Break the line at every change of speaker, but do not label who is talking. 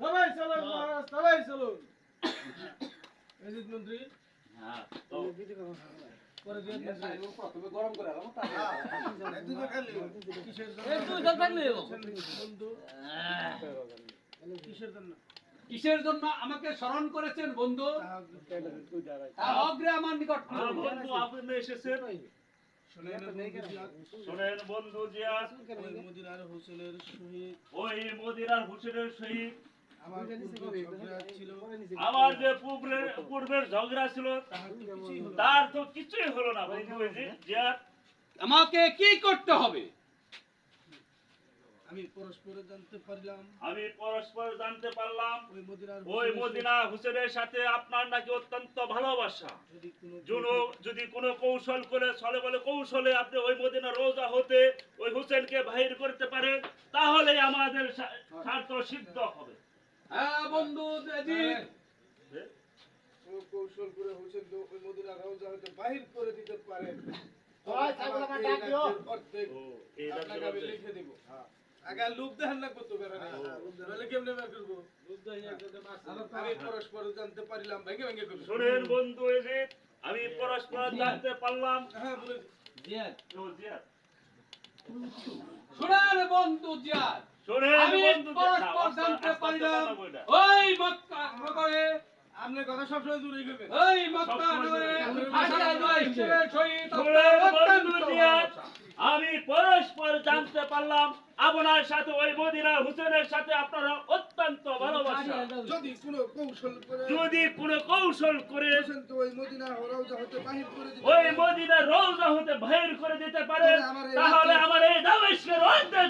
সবাই চলুন মহারাজ, সবাই চলুন। এজিদ মন্ত্রী
হ্যাঁ তো
পরে দিয়ে
প্রথমে গরম করে আলাম
কিসের বন্ধু কিসের জন্য
কিসের জন্য আমাকে স্মরণ করেছেন বন্ধু? তা অগ্রে আমার নিকট
বন্ধু আপনি এসেছেন। শোনেন বন্ধু জিয়াদ,
ওই মদিনার হোসেনের সহিত
ওই মদিনার হুসেনের সহিত
আমার পূর্বে ঝগড়া ছিল,
আমার যে পূর্বের ঝগড়া ছিল
তাহার তো কিছুই হলো না।
তার তো কিছুই হলো না বন্ধু জিয়াদ।
আমাকে কি করতে হবে?
আমি পরস্পরে জানতে পারলাম
আমি পরস্পর জানতে পারলাম
ওই মদিনার
ওই
হোসেনের
মদিনা হুসেনের সাথে আপনার নাকি অত্যন্ত ভালোবাসা।
যদি কোনো
যদি কোনো কৌশল করে ছলে বলে কৌশলে আপনি ওই মদিনা রোজা হতে ওই হুসেনকে বাহির করতে পারেন, তাহলে আমাদের স্বার্থ সিদ্ধ হবে।
হ্যাঁ বন্ধু এজিদ,
কোনো কৌশল করে হোসেন ওই মদিনা রওজা হতে বাহির করে দিতে পারেন,
ওই ছাগল আমার ডাক দিও।
অর্ধেক
ও, এই
আপনাকে আমি
রাজ্যের
লিখে দেব। আগে লোভ দেখান না কত বেড়া নাই, নাহলে কেমনে বের করবো? আমি পরস্পর জানতে পারিলাম, ভেঙে ভেঙে করবো।
শোনেন বন্ধু এজিদ, আমি পরস্পর জানতে পারলাম।
হ্যাঁ বলে
ও জিয়াদ,
শুনেন বন্ধু জিয়াদ,
শোনেন
আমি
বন্ধু
পরস্পর জানতে পারলাম ওই মক্কা নগরে,
আপনার কথা সবসময় দূরে করবেন।
ওই মক্কা নগরে হাসান রাইসের সহিত
শোনেন
অত্যন্ত
বন্ধু জিয়াদ,
ভালোবাসা।
আমি পরস্পর জানতে পারলাম আপনার সাথে ওই মদিনা হুসেনের সাথে আপনারা অত্যন্ত ভালোবাসা।
যদি কোনো কৌশল করে
যদি কোনো কৌশল করে
হোসেন তো ওই মদিনা রওজা হতে বাহির করে দিতে
ওই
পারেন,
মদিনা রওজা হতে বাহির করে দিতে পারে,
আমার এই
তাহলে আমার এই দামেস্কের অর্ধেক